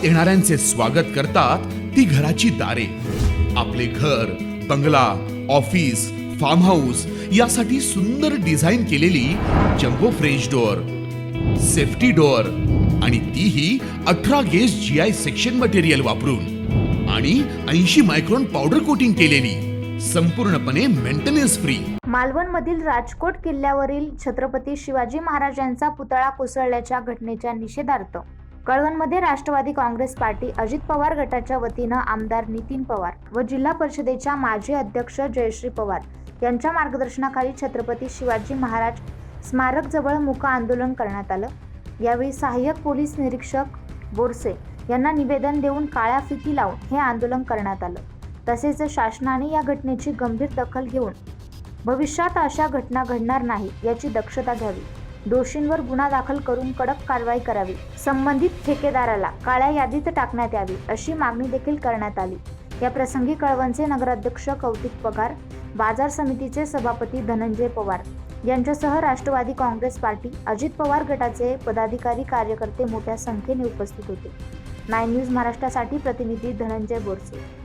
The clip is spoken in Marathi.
आत येणाऱ्यांचे स्वागत करतात ती घराची दारे. आपले घर, बंगला, ऑफिस, फार्म हाऊस यासाठी सुंदर डिझाईन केलेली jumbo French door, safety door आणि तीही 18 गेज GI सेक्शन मटेरियल वापरून आणि 80 मायक्रॉन पावडर कोटिंग केलेली, संपूर्णपणे मेंटेनन्स फ्री. मालवणमधील राजकोट किल्ल्यावरील छत्रपती शिवाजी महाराजांचा पुतळा कोसळल्याच्या घटनेच्या निषेधार्थ कळवणमध्ये राष्ट्रवादी काँग्रेस पार्टी अजित पवार गटाच्या वतीनं आमदार नितीन पवार व जिल्हा परिषदेच्या माजी अध्यक्ष जयश्री पवार यांच्या मार्गदर्शनाखाली छत्रपती शिवाजी महाराज स्मारक जवळ मूक आंदोलन करण्यात आलं. यावेळी सहाय्यक पोलीस निरीक्षक बोरसे यांना निवेदन देऊन काळ्या फिती लावून हे आंदोलन करण्यात आलं. तसेच शासनाने या घटनेची गंभीर दखल घेऊन भविष्यात अशा घटना घडणार नाही याची दक्षता घ्यावी, दोषींवर गुन्हा दाखल करून कडक कारवाई करावी, संबंधित ठेकेदाराला काळ्या यादीत टाकण्यात यावी अशी मागणी देखील करण्यात आली. या प्रसंगी कळवणचे नगराध्यक्ष कौतिक पगार, बाजार समितीचे सभापती धनंजय पवार यांच्यासह राष्ट्रवादी काँग्रेस पार्टी अजित पवार गटाचे पदाधिकारी कार्यकर्ते मोठ्या संख्येने उपस्थित होते. 9 न्यूज महाराष्ट्रासाठी प्रतिनिधी धनंजय बोरसे.